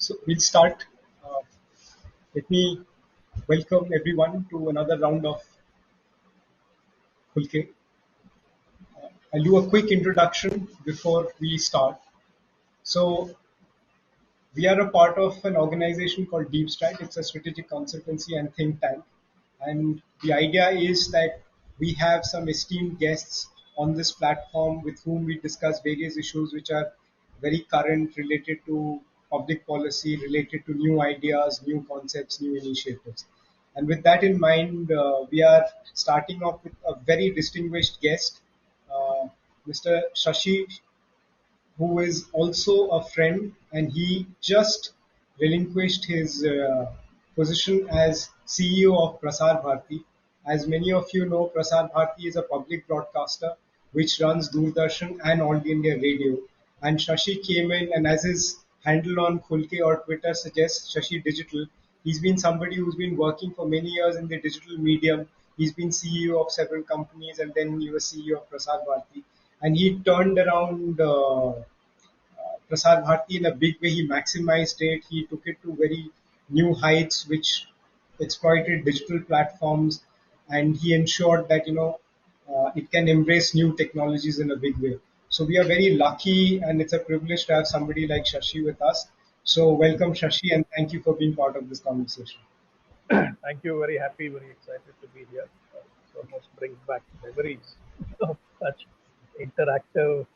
So we'll start. Uh, Let me welcome everyone to another round of Khul. I'll do a quick introduction before we start. So we are a part of an organization called Deep Strike. It's a strategic consultancy and think tank. And the idea is that we have some esteemed guests on this platform with whom we discuss various issues which are very current, related to public policy, related to new ideas, new concepts, new initiatives. And with that in mind, we are starting off with a very distinguished guest, uh, Mr. Shashi, who is also a friend, and he just relinquished his position as CEO of Prasar Bharati. As many of you know, Prasar Bharati is a public broadcaster which runs Doordarshan and All India Radio. And Shashi came in, and as his handle on Khulke or Twitter suggests, Shashi Digital, he's been somebody who's been working for many years in the digital medium. He's been CEO of several companies, and then he was CEO of Prasar Bharati. And he turned around Prasar Bharati in a big way. He maximized it. He took it to very new heights, which exploited digital platforms, and he ensured that it can embrace new technologies in a big way. So we are very lucky, and it's a privilege to have somebody like Shashi with us. So welcome, Shashi, and thank you for being part of this conversation. Thank you. Very happy, very excited to be here. It almost brings back memories of such interactive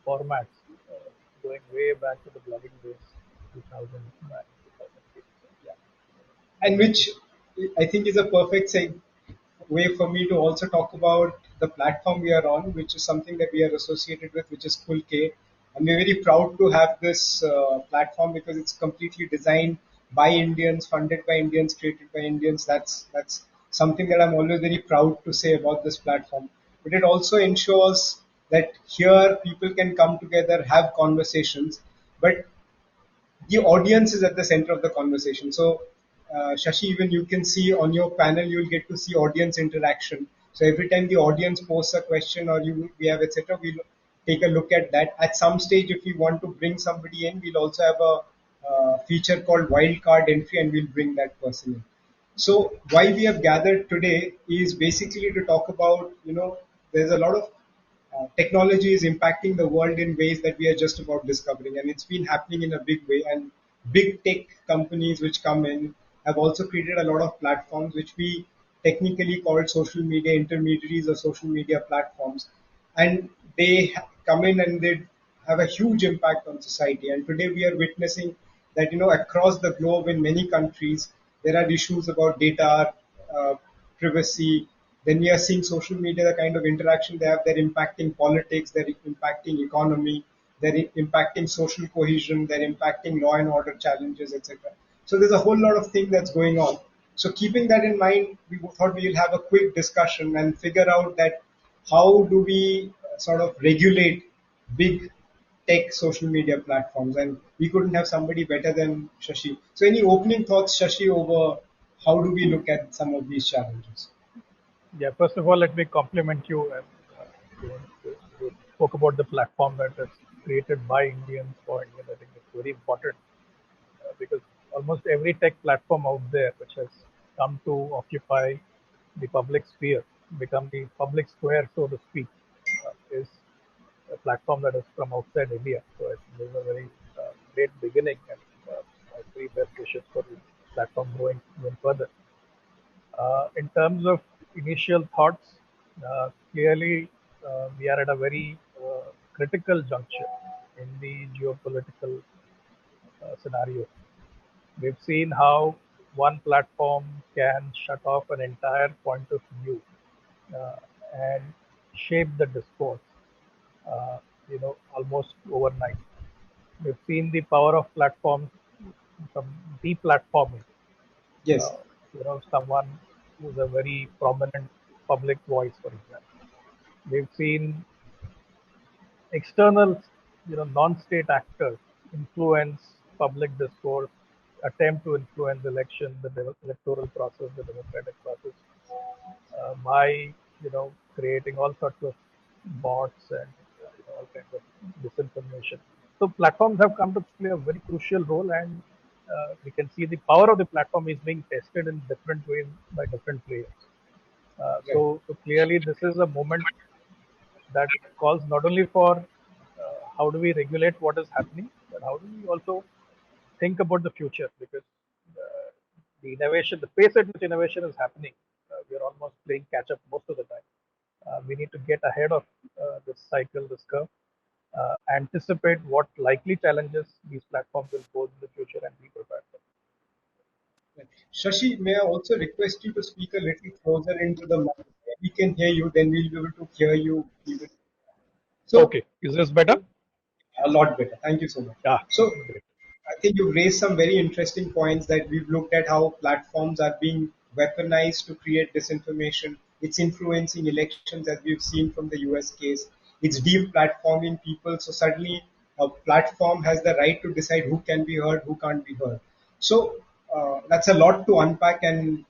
formats, going way back to the blogging days, 2009, 2008. Yeah. And which I think is a perfect way for me to also talk about the platform we are on, which is something that we are associated with, which is Khul K. And we're very proud to have this platform because it's completely designed by Indians, funded by Indians, created by Indians. That's something that I'm always very proud to say about this platform. But it also ensures that here people can come together, have conversations, but the audience is at the center of the conversation. So, Shashi, even you can see on your panel, you'll get to see audience interaction. So every time the audience posts a question or we have etc., we'll take a look at that. At some stage, if we want to bring somebody in, we'll also have a feature called wildcard entry, and we'll bring that person in. So why we have gathered today is basically to talk about, there's a lot of technology is impacting the world in ways that we are just about discovering, and it's been happening in a big way. And big tech companies which come in have also created a lot of platforms which we technically call social media intermediaries or social media platforms, and come in and they have a huge impact on society. And today we are witnessing that across the globe in many countries there are issues about data uh, privacy. Then we are seeing social media, the kind of interaction they have, they're impacting politics, they're impacting economy, they're impacting social cohesion, they're impacting law and order challenges, etc. So there's a whole lot of things that's going on. So keeping that in mind, we thought we'll have a quick discussion and figure out that how do we sort of regulate big tech social media platforms, and we couldn't have somebody better than Shashi. So any opening thoughts, Shashi, over how do we look at some of these challenges? Yeah. First of all, let me compliment you. And you spoke about the platform that is created by Indians for Indians. I think it's very important because almost every tech platform out there which has come to occupy the public sphere, become the public square, so to speak, is a platform that is from outside India. So I think this is a very great beginning, and my very best wishes for the platform going even further. In terms of initial thoughts, clearly we are at a very critical juncture in the geopolitical scenario. We've seen how one platform can shut off an entire point of view uh, and shape the discourse, uh, almost overnight. We've seen the power of platforms from deplatforming. Yes. Uh, someone who's a very prominent public voice, for example. We've seen external, non-state actors influence public discourse, attempt to influence election, the electoral process, the democratic process, by creating all sorts of bots and all kinds of disinformation. So platforms have come to play a very crucial role, and we can see the power of the platform is being tested in different ways by different players. Right. So clearly, this is a moment that calls not only for how do we regulate what is happening, but how do we also think about the future, because the innovation, the pace at which innovation is happening, we are almost playing catch up most of the time. We need to get ahead of this cycle, this curve, anticipate what likely challenges these platforms will pose in the future and be prepared for. Right. Shashi, may I also request you to speak a little closer into the mic? We can hear you, then we'll be able to hear you even. So, Okay, is this better? a lot better. Thank you so much. Yeah, So, great. I think you've raised some very interesting points that we've looked at how platforms are being weaponized to create disinformation. It's influencing elections, as we've seen from the US case. It's deplatforming people. So suddenly, a platform has the right to decide who can be heard, who can't be heard. So that's a lot to unpack, and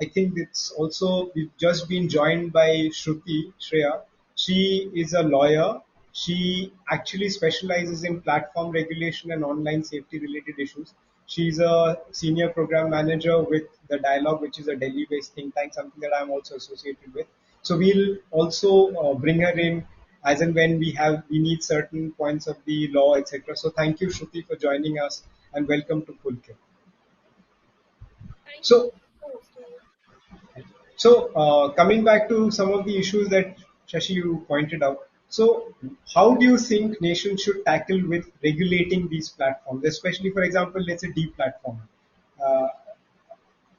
I think it's also we've just been joined by Shreya. She is a lawyer. She actually specializes in platform regulation and online safety related issues. She's a senior program manager with the Dialogue, which is a Delhi-based think tank, something that I'm also associated with. So we'll also bring her in as and when we need certain points of the law, etc. So thank you, Shruti, for joining us, and welcome to Khul. So coming back to some of the issues that Shashi you pointed out. So, how do you think nations should tackle with regulating these platforms, especially, for example, let's say deplatforming? Uh,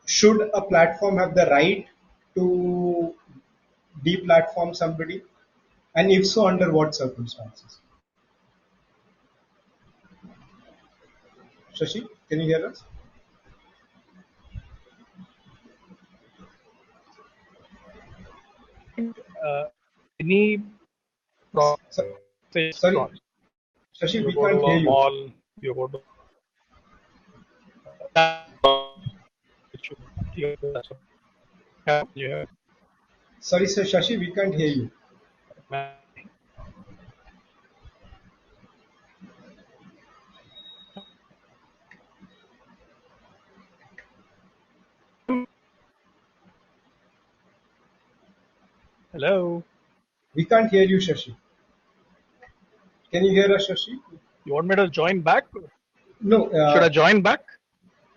should a platform have the right to deplatform somebody, and if so, under what circumstances? Shashi, can you hear us? Uh, any So, sorry, restaurant, Shashi, you we go to can't hear a you. mall, you go to which you Sorry, sir, Shashi, we can't hear you. Hello. We can't hear you, Shashi. Can you hear us, Shashi? You want me to join back? No, Should I join back?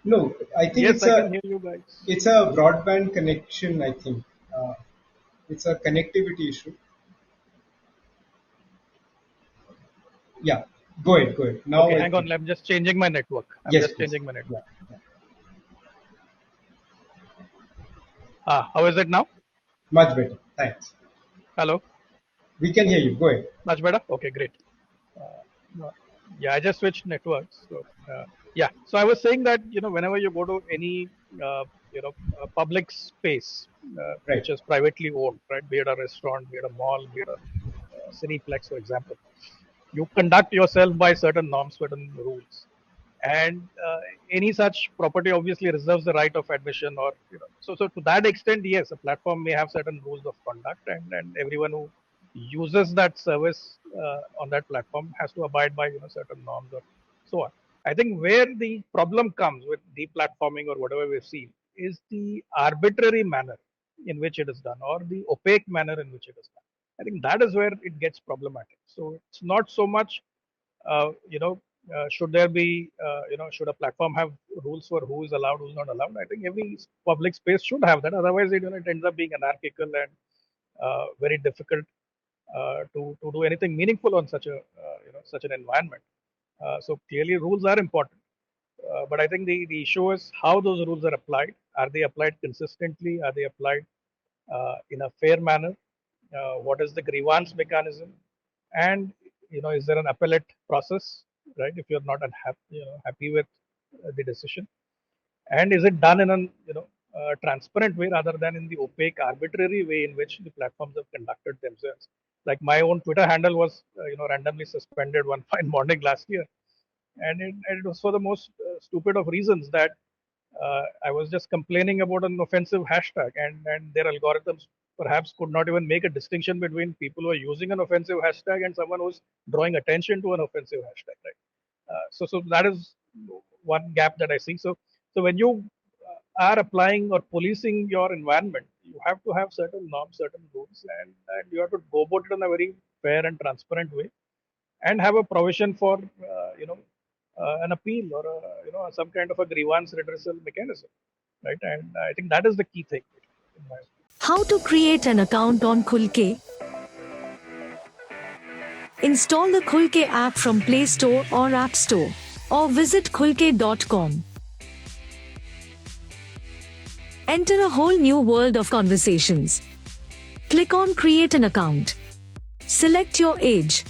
no. I think Yes, I can hear you guys. it's a broadband connection. I think uh, it's a connectivity issue. Yeah, go ahead, go ahead. Now Okay, I hang think on. I'm just changing my network. I'm yes, just please. changing my network. Yeah, yeah. How is it now? Much better. Thanks. Hello. We can hear you. Go ahead. Much better. Okay, great. No, yeah, I just switched networks. So yeah, so I was saying that whenever you go to any public space Right. which is privately owned, right? Be it a restaurant, be it a mall, be it a cineplex, for example, you conduct yourself by certain norms, certain rules, and any such property obviously reserves the right of admission, or so to that extent, yes, a platform may have certain rules of conduct, and everyone who uses that service on that platform has to abide by certain norms or so on. I think where the problem comes with deplatforming or whatever we've seen is the arbitrary manner in which it is done, or the opaque manner in which it is done. I think that is where it gets problematic. So it's not so much should there be, should a platform have rules for who is allowed, who's not allowed? I think every public space should have that. Otherwise, it ends up being anarchical and very difficult to do anything meaningful on such a, such an environment. So clearly, rules are important. But I think the issue is how those rules are applied. Are they applied consistently? Are they applied in a fair manner? What is the grievance mechanism? And is there an appellate process, right? If you're not happy with the decision, and is it done in an transparent way rather than in the opaque, arbitrary way in which the platforms have conducted themselves? Like my own Twitter handle was randomly suspended one fine morning last year, and it was for the most stupid of reasons that I was just complaining about an offensive hashtag, and their algorithms perhaps could not even make a distinction between people who are using an offensive hashtag and someone who's drawing attention to an offensive hashtag, right? So that is one gap that I see. So when you are applying or policing your environment, you have to have certain norms, certain rules, and you have to go about it in a very fair and transparent way, and have a provision for an appeal or some kind of a grievance redressal mechanism, right? And I think that is the key thing. In my opinion. How to create an account on Khul? Install the Khul app from Play Store or App Store, or visit khulke.com. Enter a whole new world of conversations. Click on Create an account. Select your age.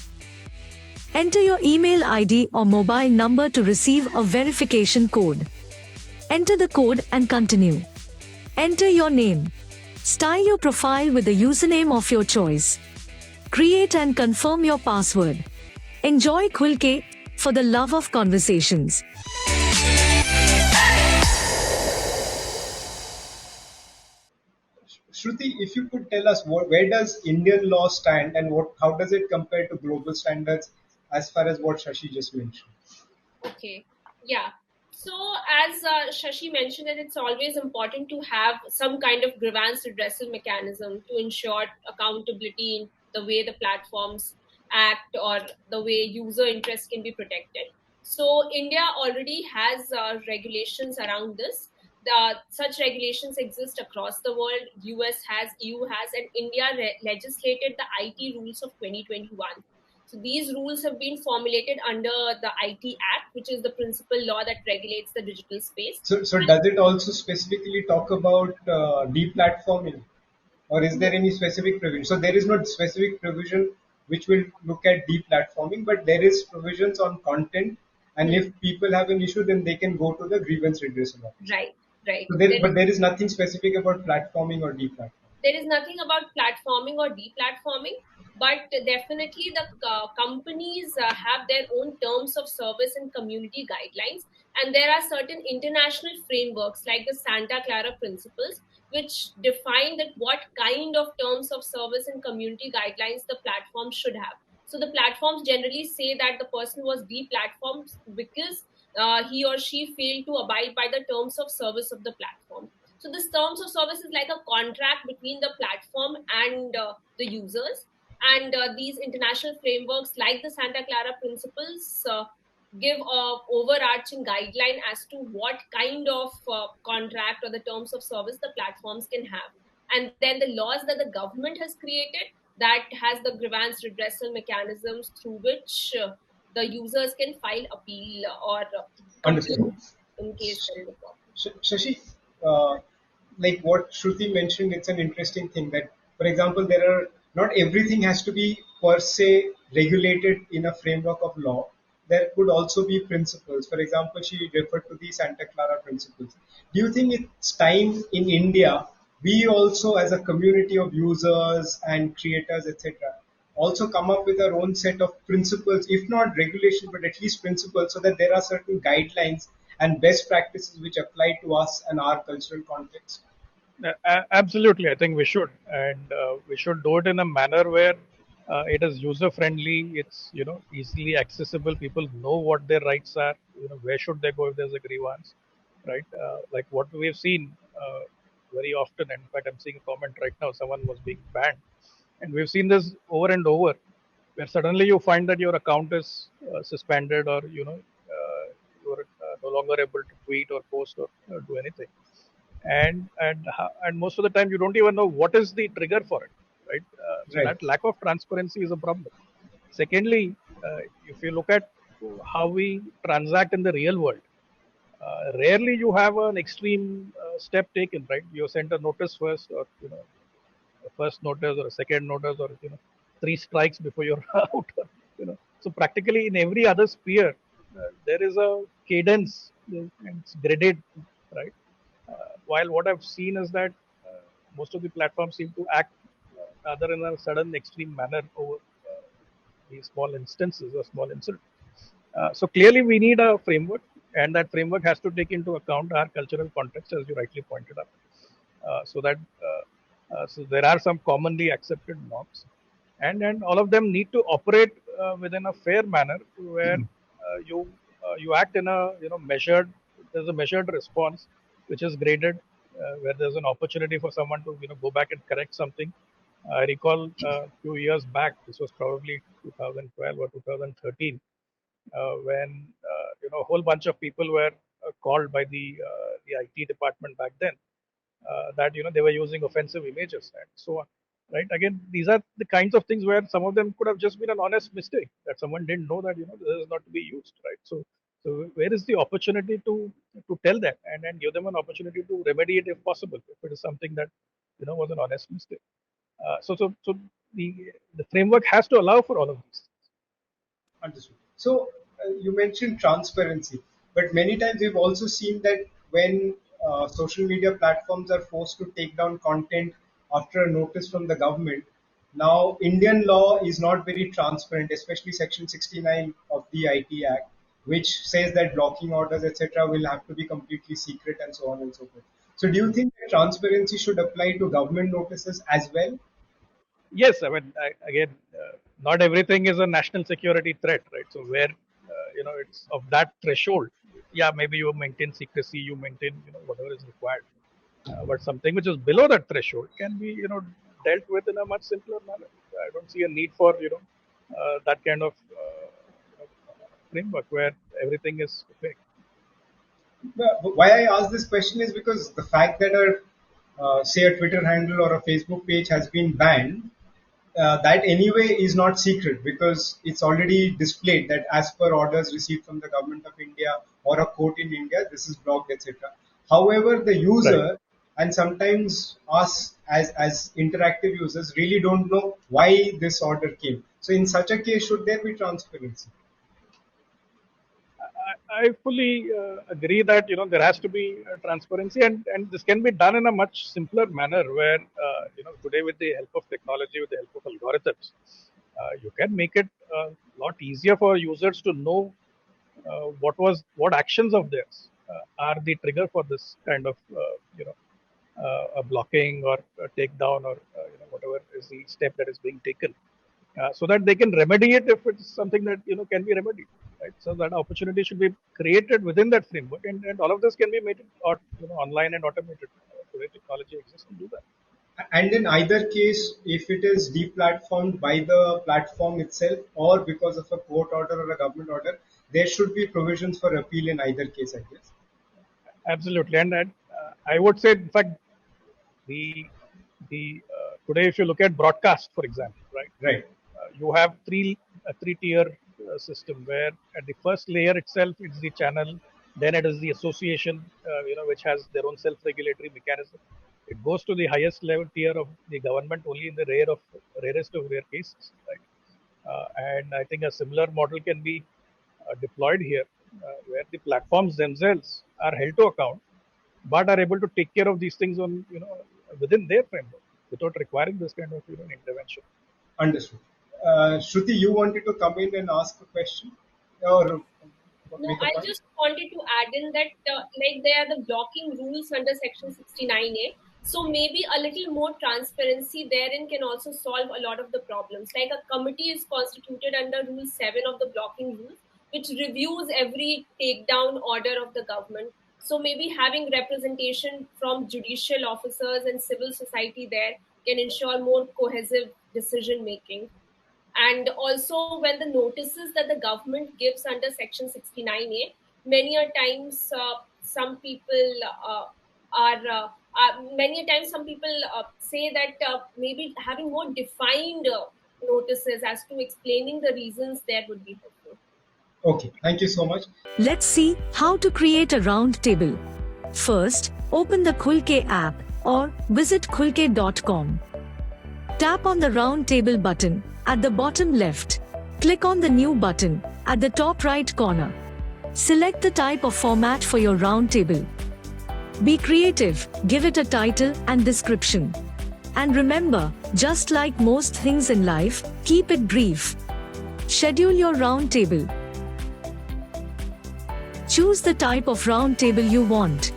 Enter your email ID or mobile number to receive a verification code. Enter the code and continue. Enter your name. Style your profile with the username of your choice. Create and confirm your password. Enjoy Khul for the love of conversations. Shruti, if you could tell us where does Indian law stand and how does it compare to global standards as far as what Shashi just mentioned? Okay. Yeah. So, as Shashi mentioned, that it's always important to have some kind of grievance redressal mechanism to ensure accountability in the way the platforms act or the way user interests can be protected. So, India already has regulations around this. Such regulations exist across the world. US has, EU has, and India legislated the IT rules of 2021. So these rules have been formulated under the IT Act, which is the principal law that regulates the digital space. So does it also specifically talk about deplatforming, or is there any specific provision? So there is no specific provision which will look at deplatforming, but there is provisions on content, and if people have an issue, then they can go to the grievance redressal office. Right, right. So but there is nothing specific about platforming or deplatforming. There is nothing about platforming or deplatforming, but definitely the companies have their own terms of service and community guidelines, and there are certain international frameworks like the Santa Clara Principles, which define that what kind of terms of service and community guidelines the platform should have. So the platforms generally say that the person was deplatformed because he or she failed to abide by the terms of service of the platform. So this terms of service is like a contract between the platform and the users. And these international frameworks, like the Santa Clara Principles, give a overarching guideline as to what kind of contract or the terms of service the platforms can have. And then the laws that the government has created that has the grievance redressal mechanisms through which the users can file appeal or Understood. complaint in case there is a problem. Shashi, uh, like what Shruti mentioned, it's an interesting thing that, for example, there are not everything has to be per se regulated in a framework of law. There could also be principles. For example, she referred to the Santa Clara principles. Do you think it's time in India, we also as a community of users and creators, etc., also come up with our own set of principles, if not regulation, but at least principles, so that there are certain guidelines and best practices which apply to us and our cultural context? Absolutely, I think we should, and we should do it in a manner where it is user friendly. It's easily accessible. People know what their rights are. Where should they go if there's a grievance, right? Like what we've seen very often. In fact, I'm seeing a comment right now. Someone was being banned, and we've seen this over and over, where suddenly you find that your account is suspended, or you're no longer able to tweet or post or do anything, and most of the time you don't even know what is the trigger for it, right? So Right. that lack of transparency is a problem. Secondly, if you look at how we transact in the real world, rarely you have an extreme step taken, right? You send a notice first, or a first notice or a second notice, or three strikes before you're out. So practically in every other sphere, there is a cadence, and it's graded, right? While what I've seen is that most of the platforms seem to act rather in a sudden extreme manner over these small instances or small incidents. So clearly we need a framework, and that framework has to take into account our cultural context, as you rightly pointed out, so there are some commonly accepted norms, and all of them need to operate within a fair manner, where you you act in a measured. There's a measured response which is graded, where there's an opportunity for someone to go back and correct something. I recall a few years back, this was probably 2012 or 2013, when a whole bunch of people were called by the IT department back then, that they were using offensive images and so on. Right? Again, these are the kinds of things where some of them could have just been an honest mistake, that someone didn't know that this is not to be used. Right? So where is the opportunity to tell them and give them an opportunity to remedy it if possible, if it is something that was an honest mistake. So the framework has to allow for all of these. Understood. So you mentioned transparency, but many times we've also seen that when social media platforms are forced to take down content after a notice from the government, now Indian law is not very transparent, especially Section 69 of the IT Act, which says that blocking orders, etc., will have to be completely secret and so on and so forth. So do you think that transparency should apply to government notices as well? Yes, I mean, again, not everything is a national security threat, right? So where it's of that threshold, yeah, maybe you maintain secrecy, you maintain whatever is required, but something which is below that threshold can be dealt with in a much simpler manner. I don't see a need for that kind of framework where everything is opaque. Why I ask this question is because the fact that say a Twitter handle or a Facebook page has been banned, that anyway is not secret because it's already displayed that as per orders received from the government of India or a court in India, this is blocked, etc. However, the user Right. and sometimes us as interactive users really don't know why this order came. So in such a case, should there be transparency? I fully agree that there has to be transparency, and this can be done in a much simpler manner. Where today, with the help of technology, with the help of algorithms, you can make it a lot easier for users to know what actions of theirs are the trigger for this kind of a blocking or a takedown, or whatever is the step that is being taken, so that they can remedy it if it's something that can be remedied. Right? So that opportunity should be created within that framework, and all of this can be made online and automated. Today, technology exists to do that. And in either case, if it is deplatformed by the platform itself or because of a court order or a government order, there should be provisions for appeal in either case, I guess. Absolutely, and I would say, in fact, the today, if you look at broadcast, for example, right, Right. you have a three-tier system where at the first layer itself it's the channel, then it is the association, which has their own self-regulatory mechanism. It goes to the highest level tier of the government only in the rarest of rare cases, right? And I think a similar model can be deployed here, where the platforms themselves are held to account, but are able to take care of these things on within their framework without requiring this kind of intervention. Understood. Shruti, you wanted to come in and ask a question or No, make a I point? just wanted to add in that, like, there are the blocking rules under Section 69A. So maybe a little more transparency therein can also solve a lot of the problems. Like, a committee is constituted under Rule 7 of the blocking rules, which reviews every takedown order of the government. So maybe having representation from judicial officers and civil society there can ensure more cohesive decision making. And also, when the notices that the government gives under Section 69A, many a times some people many a times some people say that maybe having more defined notices as to explaining the reasons there would be helpful. Okay, thank you so much. Let's see how to create a round table. First, open the Khul app or visit khulke.com. Tap on the RoundTable button at the bottom left. Click on the New button at the top right corner. Select the type of format for your roundtable. Be creative, give it a title and description. And remember, just like most things in life, keep it brief. Schedule your roundtable. Choose the type of roundtable you want.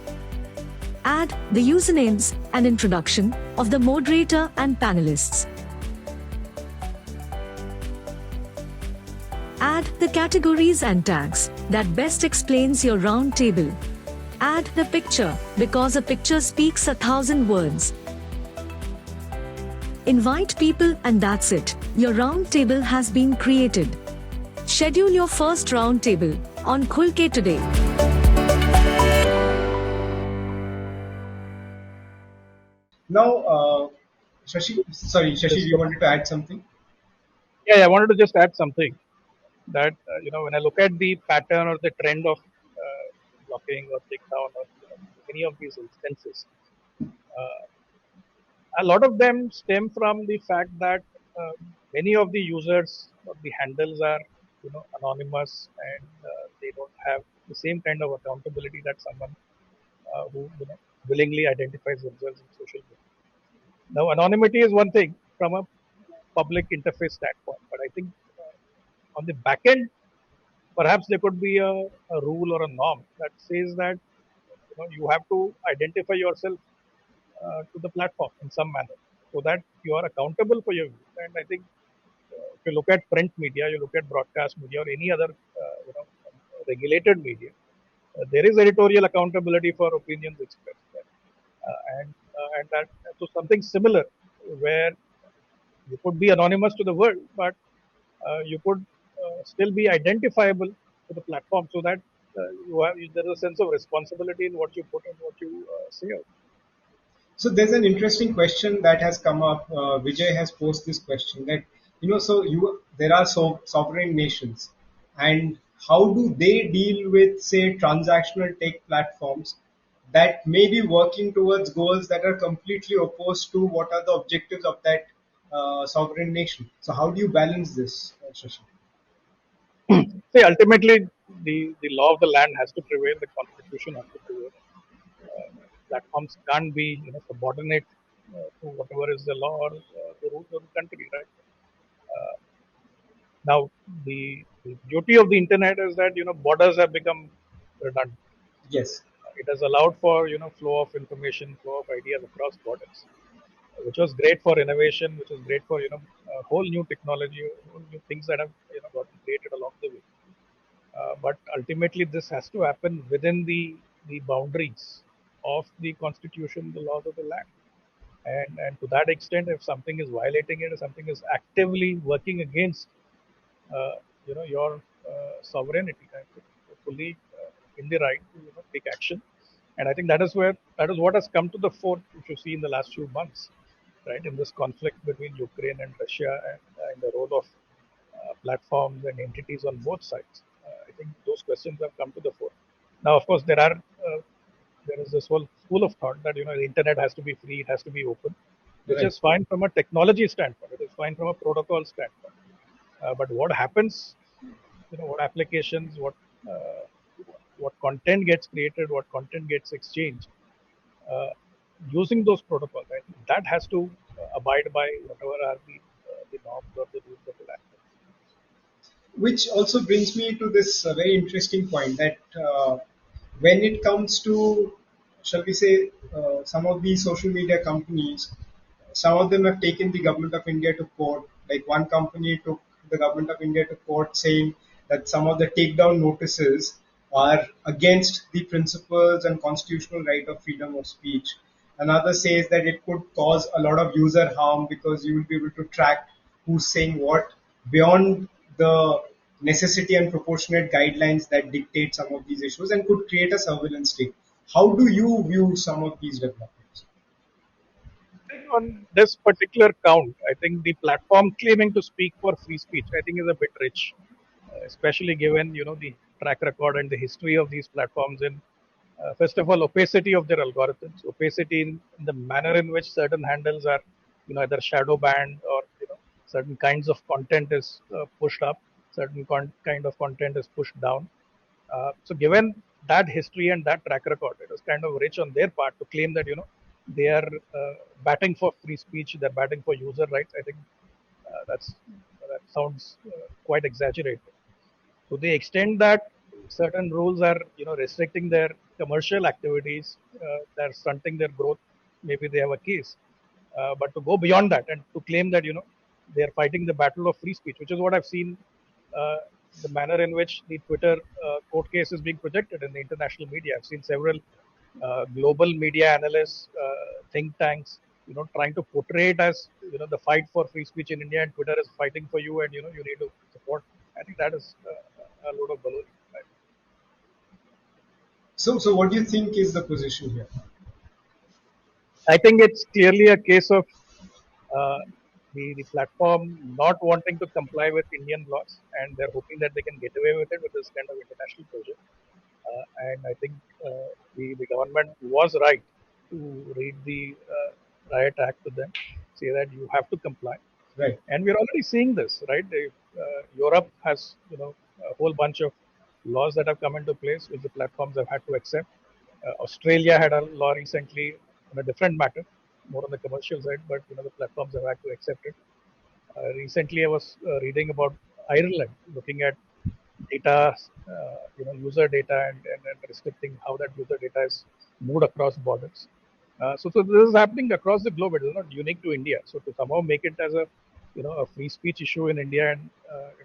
Add the usernames and introduction of the moderator and panelists. Add the categories and tags that best explains your round table. Add the picture, because a picture speaks 1,000 words. Invite people, and that's it. Your round table has been created. Schedule your first round table on Khul today. Now, Shashi, Just you wanted to add something? yeah, I wanted to just add something that when I look at the pattern or the trend of blocking or takedown or any of these instances, a lot of them stem from the fact that uh, many of the users of the handles are anonymous, and they don't have the same kind of accountability that someone who willingly identifies themselves in social media. Now, anonymity is one thing from a public interface standpoint, but I think on the back end, perhaps there could be a rule or a norm that says that you have to identify yourself to the platform in some manner so that you are accountable for your views. And I think if you look at print media, you look at broadcast media or any other regulated media, there is editorial accountability for opinions expressed there. And that so something similar where you could be anonymous to the world, but you could still be identifiable to the platform so that there's a sense of responsibility in what you put and what you say out. So there's an interesting question that has come up. Vijay has posed this question that there are sovereign nations, and how do they deal with, say, transactional tech platforms that may be working towards goals that are completely opposed to what are the objectives of that sovereign nation? So how do you balance this, Shashi? See, ultimately, the law of the land has to prevail, the constitution has to prevail. Platforms can't be subordinate to whatever is the law or the rules of the country, right? Now, the beauty of the internet is that borders have become redundant. Yes. It has allowed for flow of information, flow of ideas across borders, which was great for innovation, which was great for whole new technology, whole new things that have gotten created along the way. But ultimately, this has to happen within the boundaries of the constitution, the laws of the land. And to that extent, if something is violating it, if something is actively working against uh, your sovereignty, I think you're fully in the right to take action. And I think that is what has come to the fore, which you see in the last few months, right? In this conflict between Ukraine and Russia, and the role of platforms and entities on both sides. I think those questions have come to the fore. Now, of course, there is this whole school of thought that the internet has to be free, it has to be open, which Right. is fine from a technology standpoint, it is fine from a protocol standpoint. But what happens, what applications, uh, what content gets created, what content gets exchanged, uh, using those protocols, right? That has to abide by whatever are the norms or the rules of the language. Which also brings me to this very interesting point that when it comes to, shall we say, some of these social media companies, some of them have taken the government of India to court. Like one company took the government of India to court saying that some of the takedown notices are against the principles and constitutional right of freedom of speech. Another says that it could cause a lot of user harm because you will be able to track who's saying what beyond the necessity and proportionate guidelines that dictate some of these issues and could create a surveillance state. How do you view some of these developments? On this particular count, I think the platform claiming to speak for free speech, I think, is a bit rich, especially given the track record and the history of these platforms in, first of all, opacity of their algorithms, opacity in the manner in which certain handles are either shadow banned, or certain kinds of content is pushed up, certain kind of content is pushed down. So given that history and that track record, it was kind of rich on their part to claim that they are batting for free speech, they're batting for user rights. I think that sounds quite exaggerated. To the extent that certain rules are restricting their commercial activities, they're stunting their growth, maybe they have a case. But to go beyond that and to claim that they are fighting the battle of free speech, which is what I've seen uh, the manner in which the Twitter court case is being projected in the international media. I've seen several global media analysts, think tanks, trying to portray it as the fight for free speech in India, and Twitter is fighting for you, and you need to support. I think that is a load of baloney. Right? So what do you think is the position here? I think it's clearly a case of uh, the platform not wanting to comply with Indian laws, and they're hoping that they can get away with it with this kind of international pressure. And I think the government was right to read the riot act to them, say that you have to comply. Right. And we're already seeing this, right? Europe has, a whole bunch of laws that have come into place, which the platforms have had to accept. Australia had a law recently on a different matter, more on the commercial side, but the platforms have had to accept it. Recently, I was reading about Ireland looking at data, user data, and restricting how that user data is moved across borders. So this is happening across the globe. It is not unique to India. So to somehow make it as a, a free speech issue in India and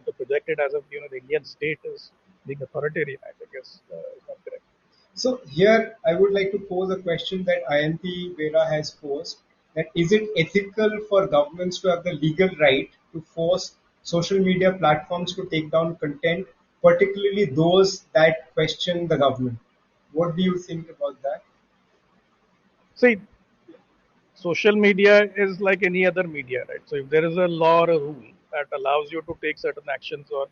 to project it as a, the Indian state is being authoritarian, I think is not correct. So here I would like to pose a question that Ayanti Vera has posed, that is it ethical for governments to have the legal right to force social media platforms to take down content, particularly those that question the government? What do you think about that? See, social media is like any other media, right? So if there is a law or a rule that allows you to take certain actions or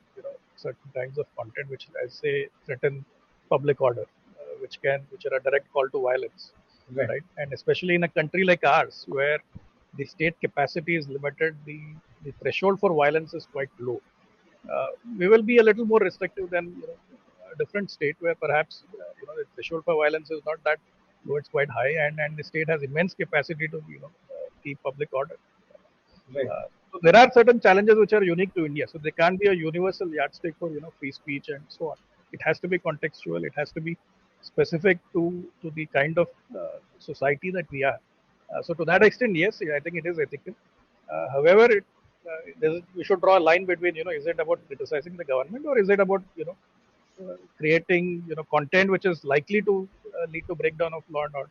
certain kinds of content which I say threaten public order, which are a direct call to violence, Right. right? And especially in a country like ours where the state capacity is limited, the threshold for violence is quite low. We will be a little more restrictive than a different state where perhaps the threshold for violence is not that low; it's quite high, and the state has immense capacity to keep public order. Right. So there are certain challenges which are unique to India. So there can't be a universal yardstick for free speech and so on. It has to be contextual. It has to be specific to the kind of society that we are. So to that extent, yes, I think it is ethical. However, we should draw a line between is it about criticizing the government or is it about creating content which is likely to lead to breakdown of law and order.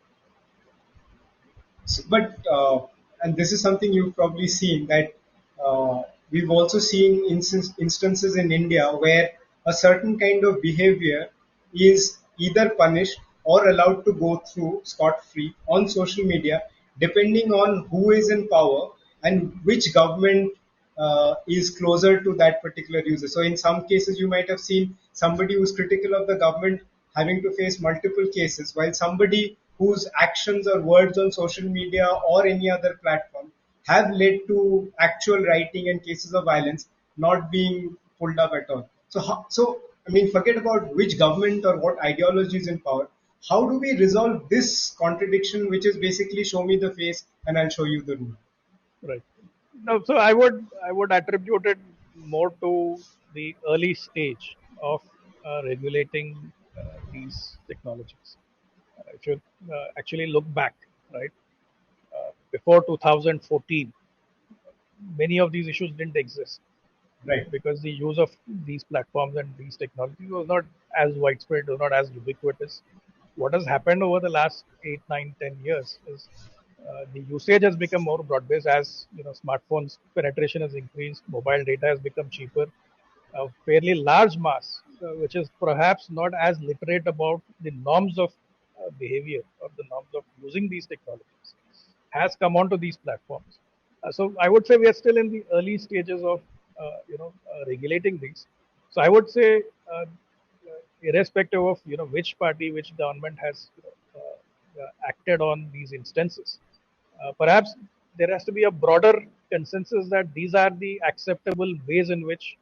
But and this is something you've probably seen, that we've also seen instances in India where a certain kind of behavior is either punished or allowed to go through scot free on social media, depending on who is in power and which government is closer to that particular user. So in some cases, you might have seen somebody who's critical of the government having to face multiple cases, while somebody whose actions or words on social media or any other platform have led to actual writing and cases of violence not being pulled up at all. So I mean, forget about which government or what ideology is in power. How do we resolve this contradiction, which is basically show me the face and I'll show you the rule? Right. No, so I would attribute it more to the early stage of regulating these technologies. If you actually look back, right, before 2014, many of these issues didn't exist, Right. because the use of these platforms and these technologies was not as widespread, was not as ubiquitous. What has happened over the last 8, 9, 10 years is the usage has become more broad-based as smartphones penetration has increased, mobile data has become cheaper, a fairly large mass, which is perhaps not as literate about the norms of behavior or the norms of using these technologies, has come onto these platforms. So I would say we are still in the early stages of regulating these. So I would say, irrespective of which party, which government has acted on these instances, perhaps there has to be a broader consensus that these are the acceptable ways in which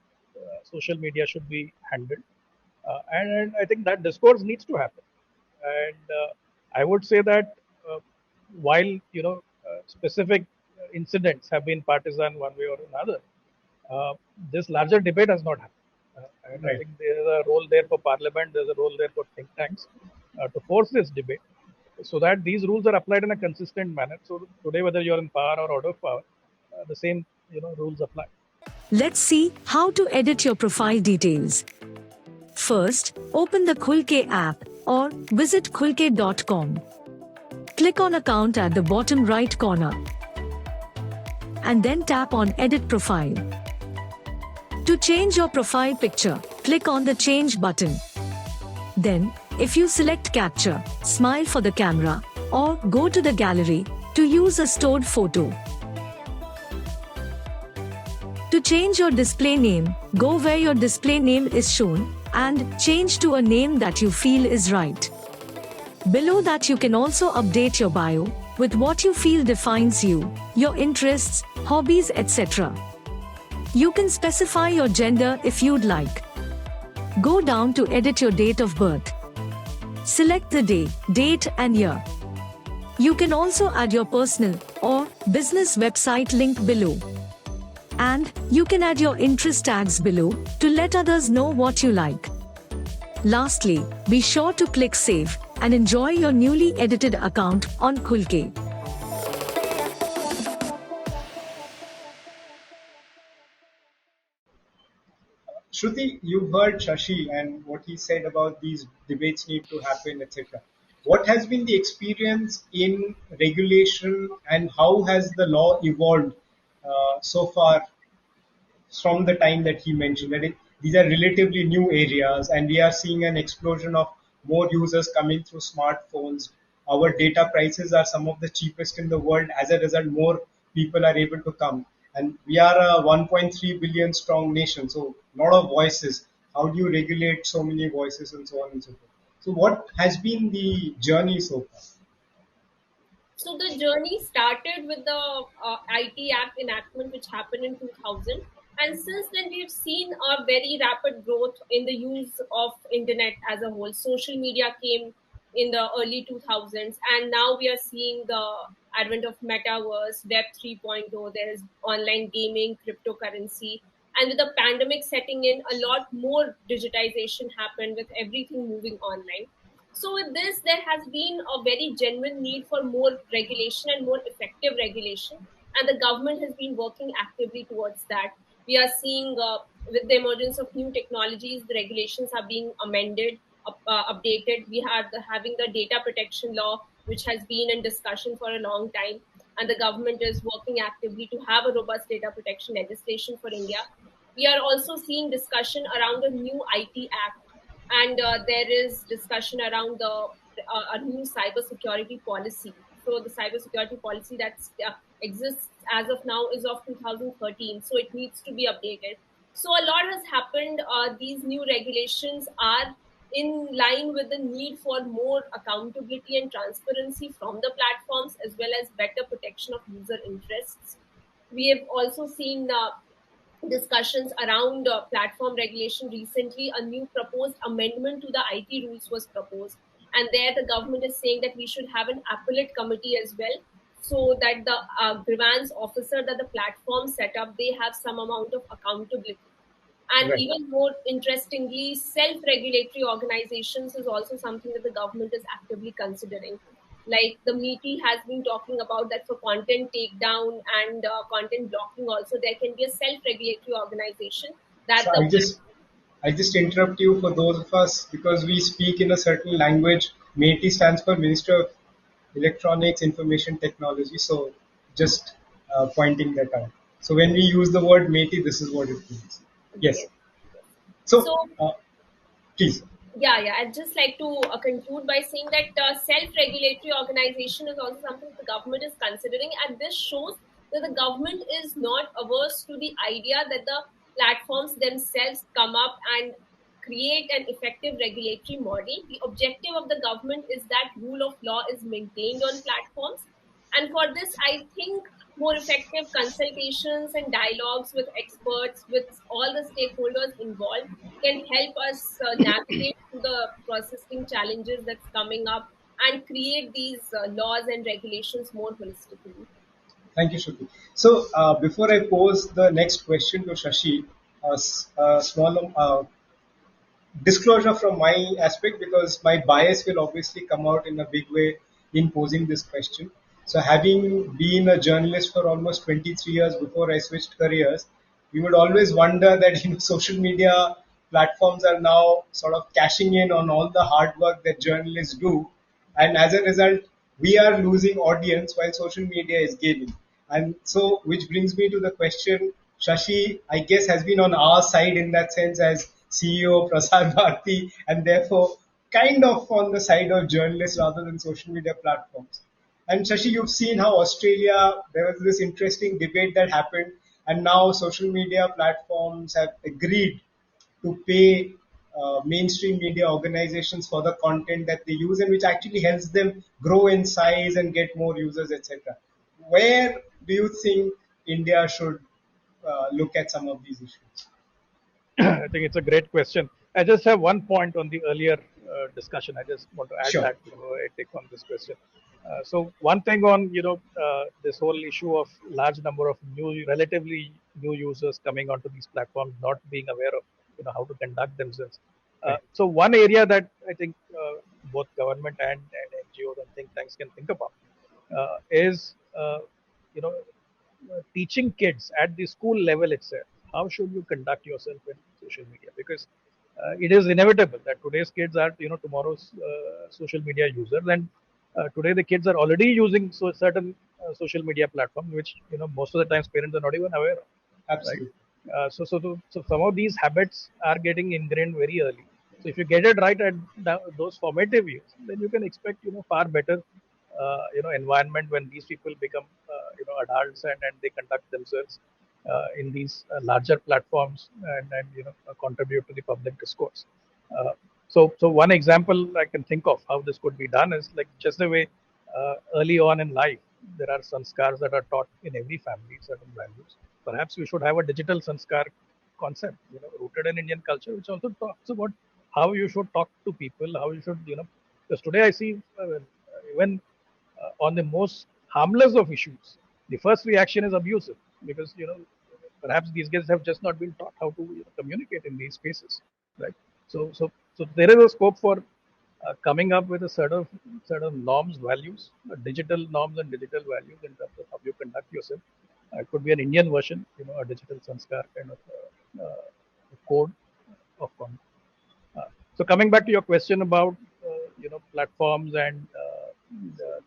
social media should be handled, and I think that discourse needs to happen. And I would say that while specific incidents have been partisan one way or another, uh, this larger debate has not happened. And I Right. think there is a role there for parliament, there's a role there for think tanks to force this debate so that these rules are applied in a consistent manner. So today, whether you're in power or out of power, the same rules apply. Let's see how to edit your profile details. First, open the Khul app or visit khulke.com. Click on Account at the bottom right corner and then tap on Edit Profile. To change your profile picture, click on the Change button. Then, if you select Capture, smile for the camera, or go to the gallery to use a stored photo. To change your display name, go where your display name is shown and change to a name that you feel is right. Below that, you can also update your bio with what you feel defines you, your interests, hobbies, etc. You can specify your gender if you'd like. Go down to edit your date of birth. Select the day, date and year. You can also add your personal or business website link below. And you can add your interest tags below to let others know what you like. Lastly, be sure to click Save and enjoy your newly edited account on Khul. Shruti, you've heard Shashi and what he said about these debates need to happen, etc. What has been the experience in regulation and how has the law evolved so far from the time that he mentioned that these are relatively new areas and we are seeing an explosion of more users coming through smartphones. Our data prices are some of the cheapest in the world. As a result, more people are able to come. And we are a 1.3 billion strong nation, so a lot of voices. How do you regulate so many voices and so on and so forth? So what has been the journey so far? So the journey started with the IT Act enactment, which happened in 2000, and since then we've seen a very rapid growth in the use of internet as a whole. Social media came in the early 2000s, and now we are seeing the advent of metaverse, Web 3.0. There is online gaming, cryptocurrency, and with the pandemic setting in, a lot more digitization happened with everything moving online. So with this, there has been a very genuine need for more regulation and more effective regulation, and the government has been working actively towards that. We are seeing with the emergence of new technologies, the regulations are being amended, updated. We are having the data protection law, which has been in discussion for a long time, and the government is working actively to have a robust data protection legislation for India. We are also seeing discussion around a new IT Act, and there is discussion around a new cybersecurity policy. So the cybersecurity policy that exists as of now is of 2013, so it needs to be updated. So a lot has happened. These new regulations are in line with the need for more accountability and transparency from the platforms, as well as better protection of user interests. We have also seen discussions around platform regulation. Recently, a new proposed amendment to the IT rules was proposed, and there the government is saying that we should have an appellate committee as well, so that the grievance officer that the platform set up, they have some amount of accountability. And Right. even more interestingly, self-regulatory organizations is also something that the government is actively considering. Like the MeToo has been talking about that for content takedown and content blocking, also there can be a self-regulatory organization that So the I just interrupt you for those of us because we speak in a certain language. METI stands for Minister of Electronics Information Technology. So just pointing that out. So when we use the word METI, this is what it means. Yes. yes. So So please. yeah, I'd just like to conclude by saying that self-regulatory organization is also something the government is considering, and this shows that the government is not averse to the idea that the platforms themselves come up and create an effective regulatory model. The objective of the government is that rule of law is maintained on platforms, and for this, I think more effective consultations and dialogues with experts, with all the stakeholders involved, can help us navigate through the processing challenges that's coming up and create these laws and regulations more holistically. Thank you, Shruti. So before I pose the next question to Shashi, a small disclosure from my aspect because my bias will obviously come out in a big way in posing this question. So, having been a journalist for almost 23 years before I switched careers, we would always wonder that social media platforms are now sort of cashing in on all the hard work that journalists do, and as a result, we are losing audience while social media is gaining. And so, which brings me to the question, Shashi, I guess, has been on our side in that sense as CEO of Prasar Bharati, and therefore kind of on the side of journalists rather than social media platforms. And Shashi, you've seen how Australia, there was this interesting debate that happened, and now social media platforms have agreed to pay mainstream media organizations for the content that they use, and which actually helps them grow in size and get more users, etc. Where do you think India should look at some of these issues? I think it's a great question. I just have one point on the earlier discussion. I just want to add Sure. that before I take on this question. So one thing on this whole issue of large number of relatively new users coming onto these platforms, not being aware of how to conduct themselves. Right. So one area that I think both government and NGOs and think tanks can think about is you know teaching kids at the school level itself how should you conduct yourself in social media, because it is inevitable that today's kids are tomorrow's social media users, and today the kids are already using certain social media platforms which most of the times parents are not even aware of, right? Absolutely. So some of these habits are getting ingrained very early. So if you get it right at those formative years, then you can expect far better environment when these people become adults, and they conduct themselves in these larger platforms, and contribute to the public discourse. So one example I can think of how this could be done is like just the way early on in life there are sanskars that are taught in every family, certain values. Perhaps we should have a digital sanskar concept, rooted in Indian culture, which also talks about how you should talk to people, how you should, because today I see even on the most harmless of issues, the first reaction is abusive, because perhaps these guys have just not been taught how to communicate in these spaces, right? So there is a scope for coming up with a set of norms, values, digital norms and digital values in terms of how you conduct yourself. It could be an Indian version, a digital sanskar kind of code of conduct. So coming back to your question about platforms and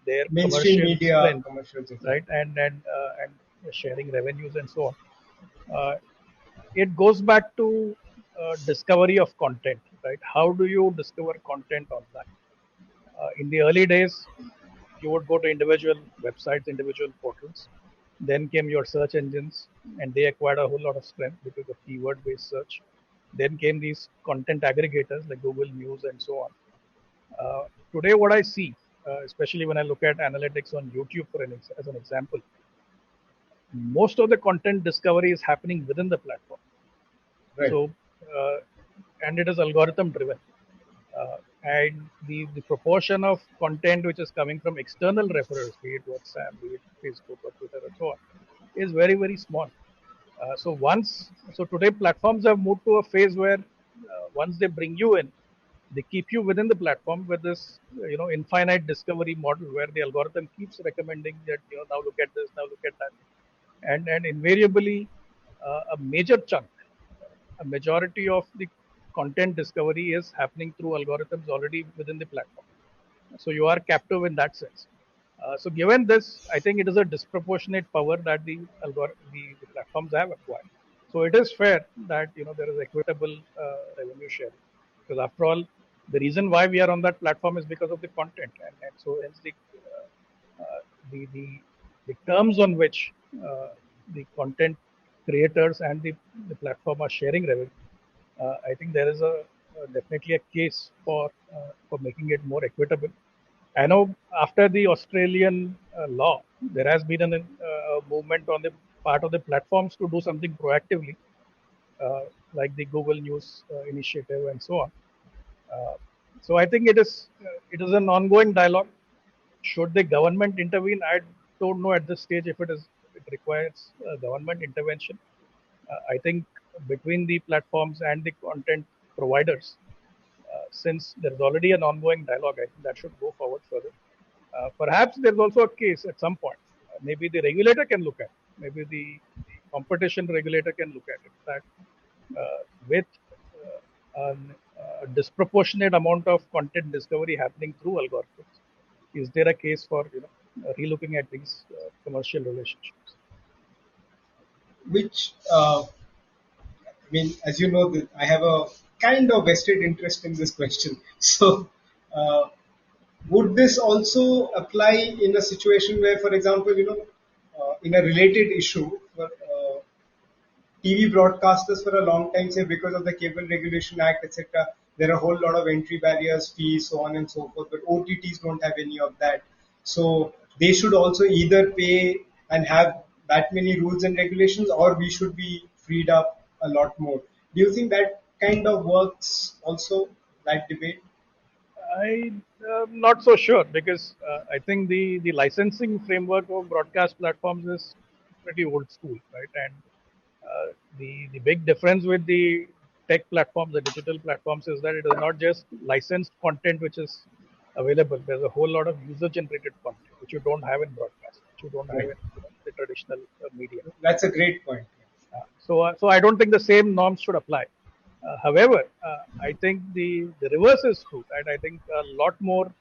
their Mainstream commercial media, strength, commercials, etc. right, and sharing revenues and so on. Uh, it goes back to discovery of content, right? How do you discover content online? In the early days, you would go to individual websites, individual portals. Then came your search engines, and they acquired a whole lot of strength because of keyword-based search. Then came these content aggregators like Google News and so on. Today, what I see, especially when I look at analytics on YouTube, as an example, most of the content discovery is happening within the platform. Right. So, uh, and it is algorithm driven. And the proportion of content which is coming from external referrers, be it WhatsApp, be it Facebook or Twitter and so on, is very, very small. So today platforms have moved to a phase where once they bring you in, they keep you within the platform with this infinite discovery model where the algorithm keeps recommending that now look at this, now look at that, and invariably a major chunk, a majority of the content discovery is happening through algorithms already within the platform. So you are captive in that sense. So given this, I think it is a disproportionate power that the platforms have acquired. So it is fair that there is equitable revenue sharing, because after all, the reason why we are on that platform is because of the content, and so hence the, the the terms on which the content creators and the platform are sharing revenue. I think there is definitely a case for making it more equitable. I know after the Australian law, there has been a movement on the part of the platforms to do something proactively, like the Google News initiative and so on. Uh, so I think it is an ongoing dialogue. Should the government intervene? I don't know at this stage if it requires government intervention. I think between the platforms and the content providers, since there's already an ongoing dialogue, I think that should go forward further. Perhaps there's also a case at some point. Maybe the regulator can look at. Maybe the competition regulator can look at it. That with a disproportionate amount of content discovery happening through algorithms, is there a case for relooking at these commercial relationships? Which I mean, as you know, I have a kind of vested interest in this question. So, uh, would this also apply in a situation where, for example, in a related issue, TV broadcasters for a long time say because of the Cable Regulation Act, etc., there are a whole lot of entry barriers, fees, so on and so forth. But OTTs don't have any of that. So they should also either pay and have that many rules and regulations, or we should be freed up a lot more. Do you think that kind of works also, that debate? I'm not so sure because I think the licensing framework of broadcast platforms is pretty old school, right? And the big difference with the tech platforms, the digital platforms, is that it is not just licensed content which is available. There's a whole lot of user-generated content which you don't have in broadcast, which you don't have Right. in the traditional media. That's a great point. So I don't think the same norms should apply. However, I think the reverse is true, right? I think a lot more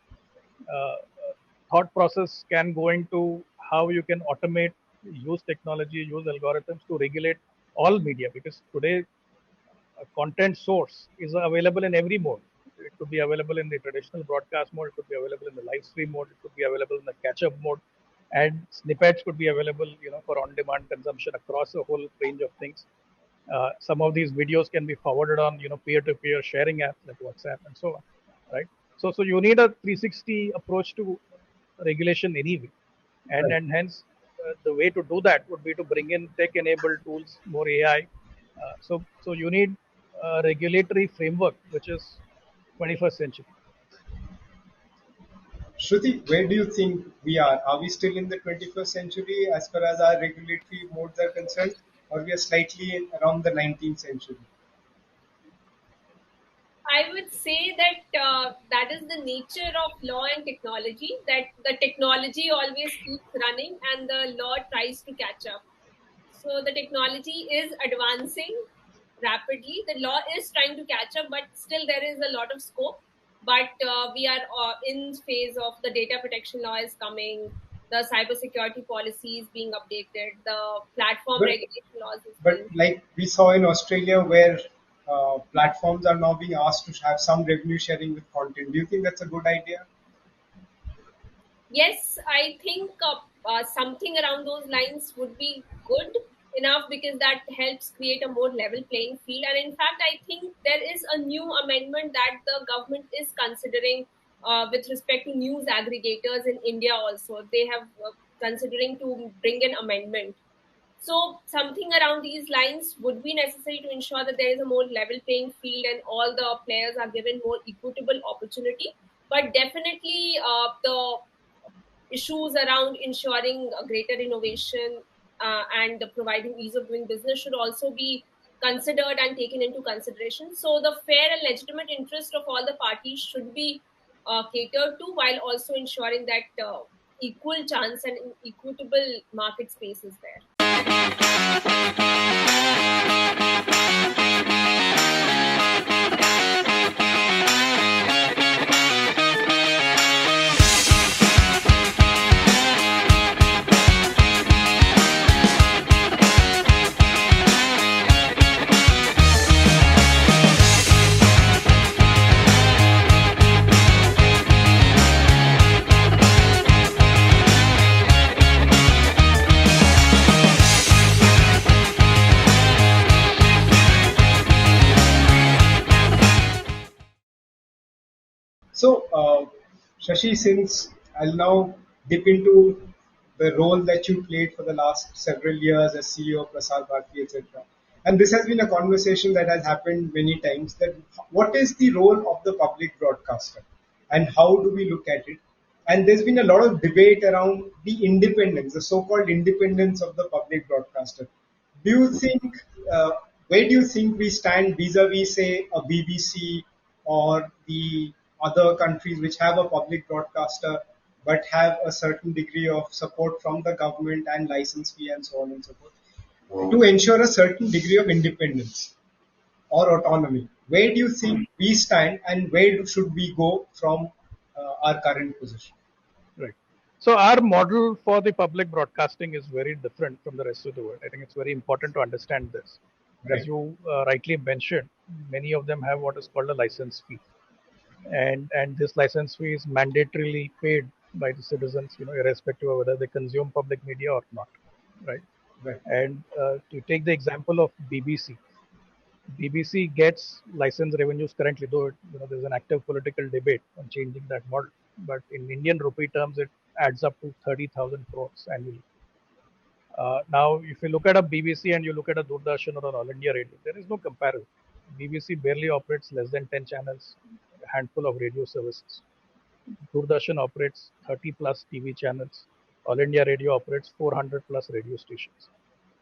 uh, thought process can go into how you can automate, use technology, use algorithms to regulate all media, because today a content source is available in every mode. It could be available in the traditional broadcast mode, it could be available in the live stream mode, it could be available in the catch-up mode, and snippets could be available, for on-demand consumption across a whole range of things. Some of these videos can be forwarded on, peer-to-peer sharing apps like WhatsApp and so on, right? So you need a 360 approach to regulation anyway, and Right. and hence the way to do that would be to bring in tech-enabled tools, more AI. So you need a regulatory framework which is 21st century. Shruti, where do you think we are? Are we still in the 21st century as far as our regulatory modes are concerned, or we are slightly around the 19th century? I would say that that is the nature of law and technology, that the technology always keeps running and the law tries to catch up. So the technology is advancing rapidly. The law is trying to catch up, but still there is a lot of scope. But we are in phase of the data protection law is coming, the cybersecurity policy is being updated, the platform But regulation laws is but being. like we saw in Australia, where platforms are now being asked to have some revenue sharing with content. Do you think that's a good idea? Yes, I think something around those lines would be good enough because that helps create a more level playing field. And in fact, I think there is a new amendment that the government is considering with respect to news aggregators in India also. They have considering to bring an amendment. So something around these lines would be necessary to ensure that there is a more level playing field and all the players are given more equitable opportunity. But definitely, the issues around ensuring a greater innovation and providing ease of doing business should also be considered and taken into consideration. So the fair and legitimate interest of all the parties should be catered to, while also ensuring that equal chance and equitable market space is there. So, Shashi, since I'll now dip into the role that you played for the last several years as CEO of Prasar Bharati, etc., and this has been a conversation that has happened many times. That what is the role of the public broadcaster, and how do we look at it? And there's been a lot of debate around the independence, the so-called independence of the public broadcaster. Do you think, where do you think we stand vis-a-vis, say, a BBC or the other countries which have a public broadcaster but have a certain degree of support from the government and license fee and so on and so forth? to ensure a certain degree of independence or autonomy. Where do you think we stand, and should we go from our current position? Right. So our model for the public broadcasting is very different from the rest of the world. I think it's very important to understand this. As Right, you rightly mentioned, many of them have what is called a license fee, and this license fee is mandatorily paid by the citizens, irrespective of whether they consume public media or not, right? right, And to take the example of BBC, BBC gets license revenues currently, though there's an active political debate on changing that model. But in Indian rupee terms, it adds up to 30,000 crores annually. Now, if you look at a BBC and you look at a Doordarshan or an All India Radio, there is no comparison. BBC barely operates less than 10 channels, a handful of radio services. Doordarshan operates 30 plus TV channels. All India Radio operates 400 plus radio stations.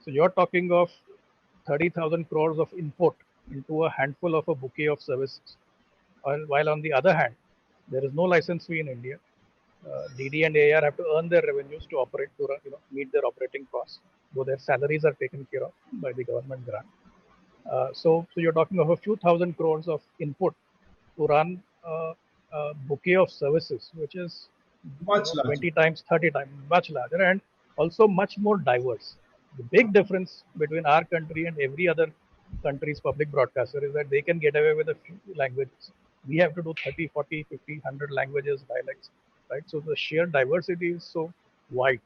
So you're talking of 30,000 crores of input into a handful of a bouquet of services. While on the other hand, there is no license fee in India. DD and AR have to earn their revenues to operate to meet their operating costs, though their salaries are taken care of by the government grant. So you're talking of a few thousand crores of input to run a bouquet of services, which is much larger. 20 times, 30 times, much larger, and also much more diverse. The big difference between our country and every other country's public broadcaster is that they can get away with a few languages. We have to do 30, 40, 50, 100 languages, dialects, right? So the sheer diversity is so wide.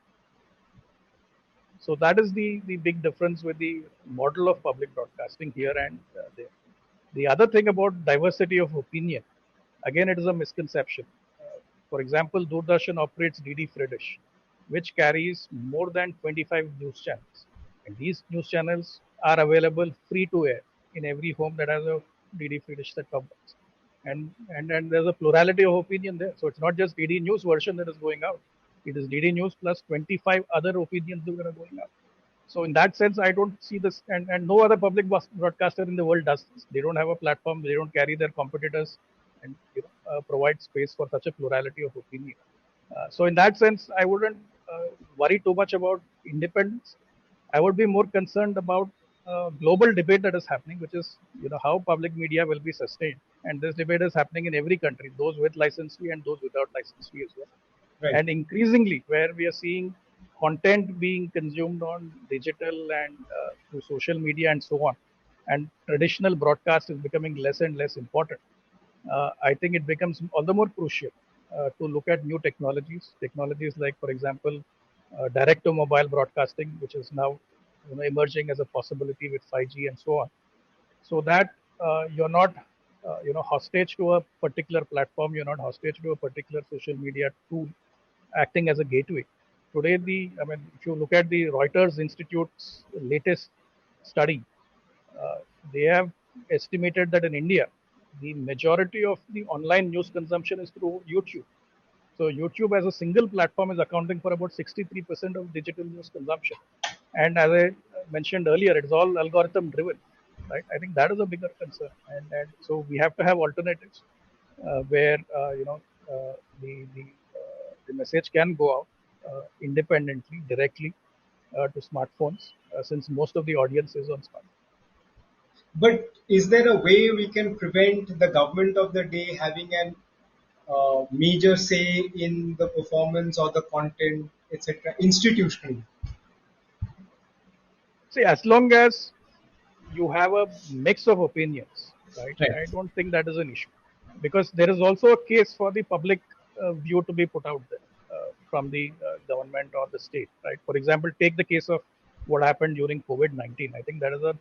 So that is the big difference with the model of public broadcasting here and there. The other thing about diversity of opinion, again, it is a misconception. For example, Doordarshan operates DD Free Dish, which carries more than 25 news channels. And these news channels are available free to air in every home that has a DD Free Dish set-top box. And there's a plurality of opinion there. So it's not just DD News version that is going out. It is DD News plus 25 other opinions that are going out. So in that sense, I don't see this, and no other public broadcaster in the world does this. They don't have a platform. They don't carry their competitors and provide space for such a plurality of opinion. So in that sense, I wouldn't worry too much about independence. I would be more concerned about global debate that is happening, which is how public media will be sustained. And this debate is happening in every country, those with license fee and those without license fee as well. Right. And increasingly, where we are seeing content being consumed on digital and through social media and so on, and traditional broadcast is becoming less and less important. I think it becomes all the more crucial to look at new technologies like, for example, direct to mobile broadcasting, which is now emerging as a possibility with 5G and so on, so that you're not hostage to a particular platform, you're not hostage to a particular social media tool acting as a gateway. Today, if you look at the Reuters Institute's latest study, they have estimated that in India, the majority of the online news consumption is through YouTube. So YouTube as a single platform is accounting for about 63% of digital news consumption. And as I mentioned earlier, it's all algorithm driven, right? I think that is a bigger concern. And so we have to have alternatives where, the message can go out independently, directly to smartphones, since most of the audience is on smartphones. But is there a way we can prevent the government of the day having an major say in the performance or the content, etc., institutionally? See, as long as you have a mix of opinions, right? Right. I don't think that is an issue, because there is also a case for the public view to be put out there from the government or the state, right? For example, take the case of what happened during COVID-19. I think that is a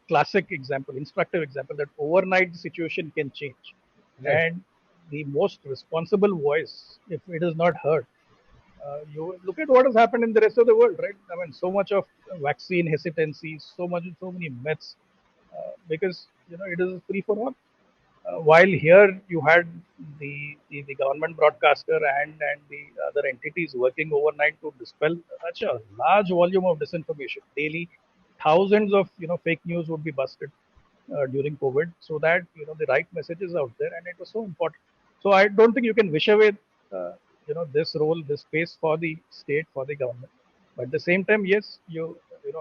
classic example, instructive example that overnight the situation can change, Right. and the most responsible voice, if it is not heard, you look at what has happened in the rest of the world, right? I mean, so much of vaccine hesitancy, so many myths, because it is free for all. While here you had the government broadcaster and the other entities working overnight to dispel such a large volume of disinformation daily, thousands of fake news would be busted during COVID, so that the right message is out there, and it was so important. So I don't think you can wish away this role, this space for the state, for the government. But at the same time, yes,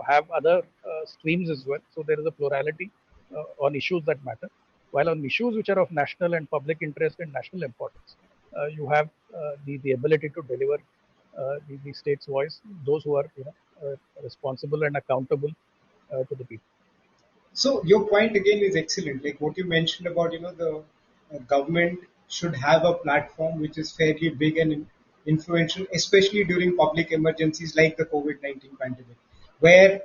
have other streams as well. So there is a plurality on issues that matter. While on issues which are of national and public interest and national importance, you have the ability to deliver the state's voice, those who are responsible and accountable to the people. So your point again is excellent. Like what you mentioned about the government should have a platform which is fairly big and influential, especially during public emergencies like the COVID-19 pandemic, where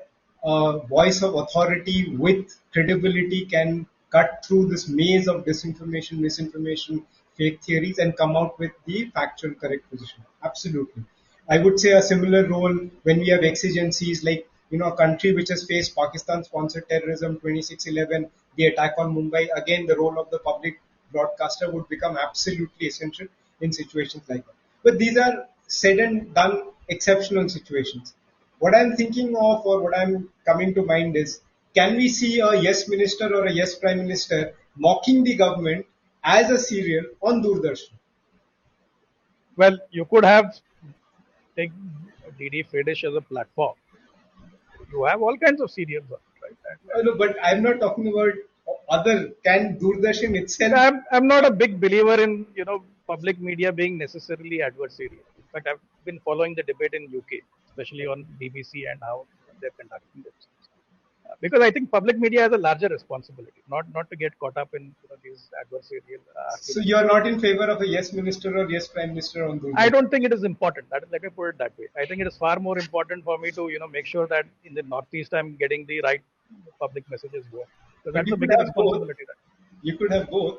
voice of authority with credibility can cut through this maze of disinformation, misinformation, fake theories, and come out with the factual correct position. Absolutely. I would say a similar role when we have exigencies like a country which has faced Pakistan-sponsored terrorism, 26/11, the attack on Mumbai. Again, the role of the public broadcaster would become absolutely essential in situations like that. But these are said and done exceptional situations. What I'm thinking of, or what I'm coming to mind is, can we see a yes minister or a yes prime minister mocking the government as a serial on Doordarshan? Well, you could have take DD Fedish as a platform. You have all kinds of serials on it, right? No, but I'm not talking about other. Can Doordarshan itself? I'm not a big believer in public media being necessarily adversarial. In fact, I've been following the debate in UK, especially on BBC and how they're conducting themselves. Because I think public media has a larger responsibility, not to get caught up in these adversarial So arguments. you are not in favor of a yes minister or yes prime minister on Doordarshan? I don't think it is important. Let me put it that way. I think it is far more important for me to make sure that in the Northeast I'm getting the right public messages going. So But that's you a could bigger have both. responsibility. You could have both.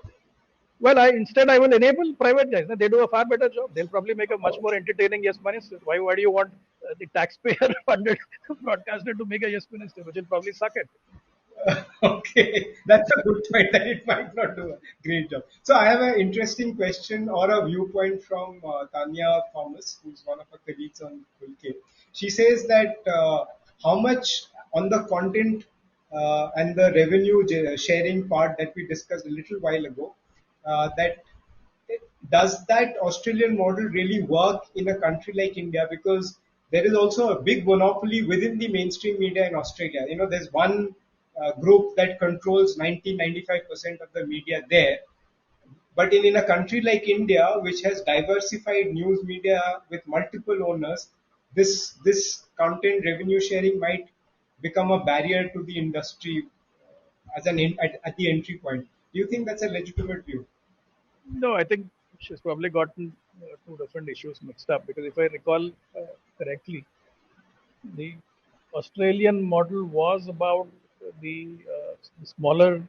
Well, I will enable private guys. They do a far better job. They'll probably make a much more entertaining yes minister. Why do you want the taxpayer funded broadcaster to make a yes minister, which will probably suck at it? Okay, that's a good point that it might not do a great job. So I have an interesting question or a viewpoint from Tanya Thomas, who's one of our colleagues on Khul. She says that how much on the content and the revenue sharing part that we discussed a little while ago, that does that Australian model really work in a country like India? Because there is also a big monopoly within the mainstream media in Australia. There's one group that controls 90-95% of the media there. But in a country like India, which has diversified news media with multiple owners, this content revenue sharing might become a barrier to the industry as at the entry point. Do you think that's a legitimate view? No, I think she's probably gotten two different issues mixed up because if I recall correctly, the Australian model was about the smaller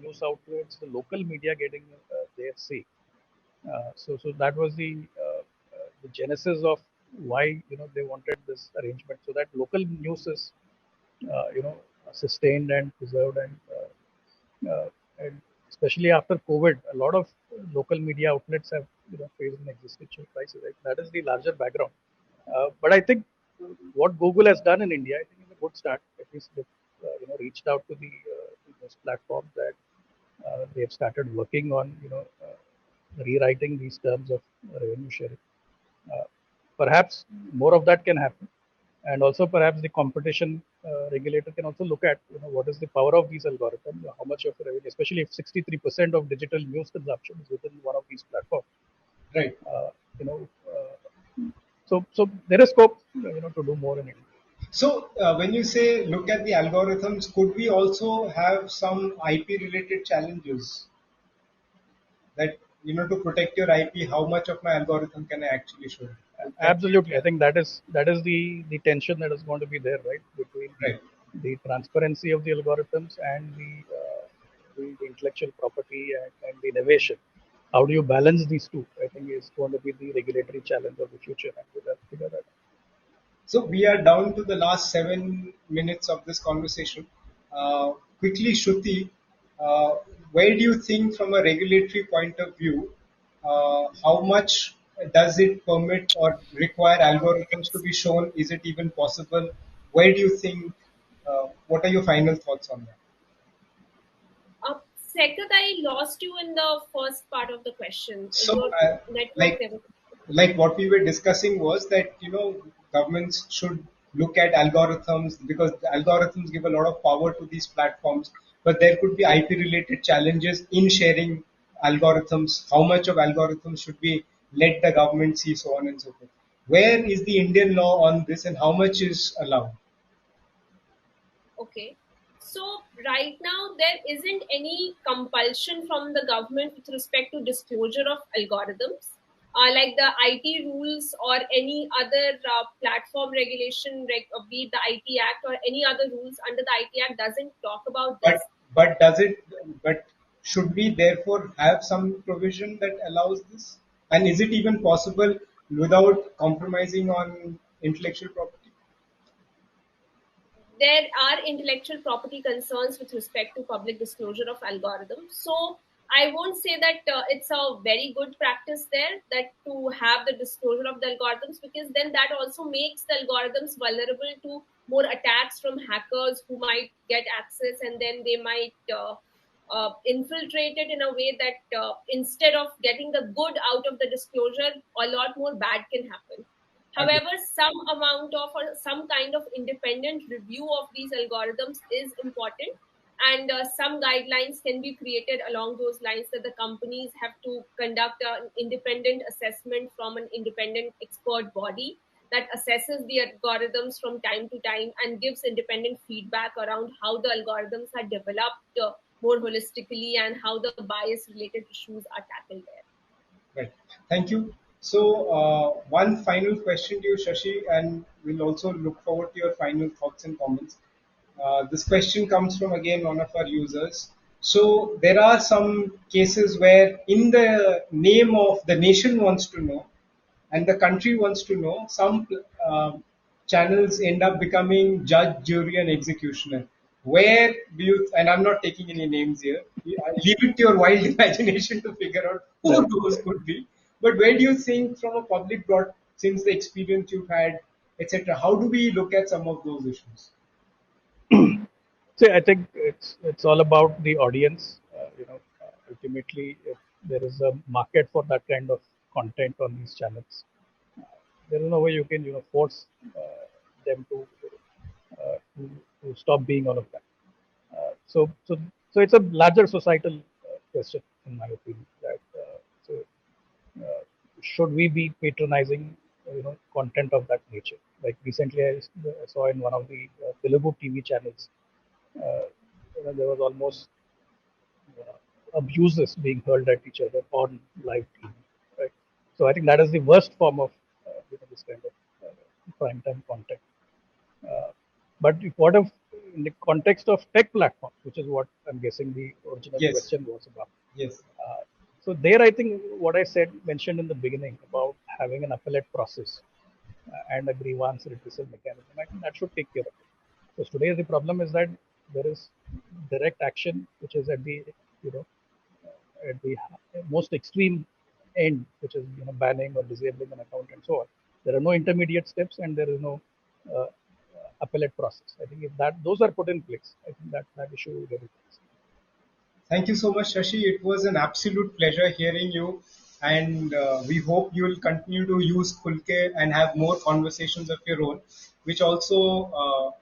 news outlets, the local media getting their say. So that was the genesis of why they wanted this arrangement so that local news is sustained and preserved and especially after COVID, a lot of local media outlets have faced an existential crisis. Right? That is the larger background. But I think what Google has done in India, I think, is a good start. At least they've reached out to those platforms that they have started working on rewriting these terms of revenue sharing. Uh, Perhaps more of that can happen, and also perhaps the competition regulator can also look at what is the power of these algorithms, how much of revenue, especially if 63% of digital news consumption is within one of these platforms. Right. You know, so there is scope to do more in India. So when you say look at the algorithms, could we also have some IP related challenges that to protect your IP, how much of my algorithm can I actually show? Absolutely, I think that is the tension that is going to be there, right, between Right. the transparency of the algorithms and the intellectual property and the innovation. How do you balance these two? I think is going to be the regulatory challenge of the future, and we have to figure that out. So we are down to the last 7 minutes of this conversation. Quickly, Shruti, uh, where do you think, from a regulatory point of view, how much does it permit or require algorithms to be shown? Is it even possible? Where do you think? What are your final thoughts on that? Second, I lost you in the first part of the question. So, Your network like there was. like what we were discussing was that governments should look at algorithms, because the algorithms give a lot of power to these platforms, but there could be IP related challenges in sharing algorithms. How much of algorithms should we let the government see, so on and so forth. Where is the Indian law on this, and how much is allowed? Okay. So right now there isn't any compulsion from the government with respect to disclosure of algorithms. Like the IT rules or any other platform regulation, be it the IT Act or any other rules under the IT Act, doesn't talk about But this. but does it? But should we therefore have some provision that allows this? And is it even possible without compromising on intellectual property? There are intellectual property concerns with respect to public disclosure of algorithms. So I won't say that it's a very good practice there that to have the disclosure of the algorithms, because then that also makes the algorithms vulnerable to more attacks from hackers who might get access, and then they might infiltrate it in a way that instead of getting the good out of the disclosure, a lot more bad can happen. Agree. However, some amount of or some kind of independent review of these algorithms is important, and some guidelines can be created along those lines that the companies have to conduct an independent assessment from an independent expert body that assesses the algorithms from time to time and gives independent feedback around how the algorithms are developed more holistically and how the bias related issues are tackled there. Right. Thank you. So, one final question to you, Shashi, and we'll also look forward to your final thoughts and comments. This question comes from again one of our users. So, there are some cases where, in the name of the nation wants to know, and the country wants to know, some channels end up becoming judge, jury, and executioner. Where do you, and I'm not taking any names here, I leave it to your wild imagination to figure out who those could be. But where do you think, from a public broad, since the experience you've had, etc., how do we look at some of those issues? See, I think it's all about the audience. Ultimately, if there is a market for that kind of content on these channels, there is no way you can force them to stop being all of that. So it's a larger societal question, in my opinion. That so uh, should we be patronizing content of that nature? Like recently, I saw in one of the Telugu TV channels, uh, there was almost abuses being hurled at each other on live TV, right? So I think that is the worst form of this kind of prime time content. Uh, but what if, in the context of tech platforms, which is what I'm guessing the original Yes, question was about. yes, Uh, so there, I think what I said mentioned in the beginning about having an appellate process and a grievance redressal mechanism, I think that should take care of it. Because today the problem is that there is direct action, which is at the you know at the most extreme end, which is banning or disabling an account and so on. There are no intermediate steps, and there is no uh, appellate process. I think if that those are put in place, I think that issue will get fixed. thank you so much, Shashi. It was an absolute pleasure hearing you, and we hope you will continue to use Kulke and have more conversations of your own, which also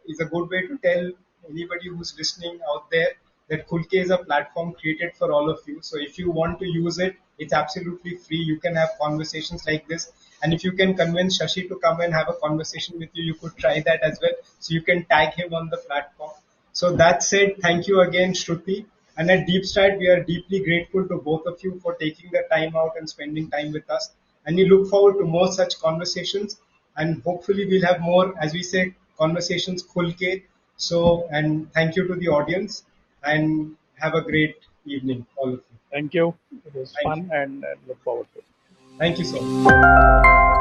is a good way to tell anybody who's listening out there that Kulke is a platform created for all of you. So if you want to use it, it's absolutely free. You can have conversations like this, and if you can convince Shashi to come and have a conversation with you, you could try that as well. So you can tag him on the platform. So that said, thank you again, Shruti. And at Deep Start, we are deeply grateful to both of you for taking the time out and spending time with us. And we look forward to more such conversations. And hopefully, we'll have more, as we say, conversations khul ke. So, and thank you to the audience. And have a great evening, all of you. Thank you. It was Thank you. fun, and look forward to it. Thank you so much.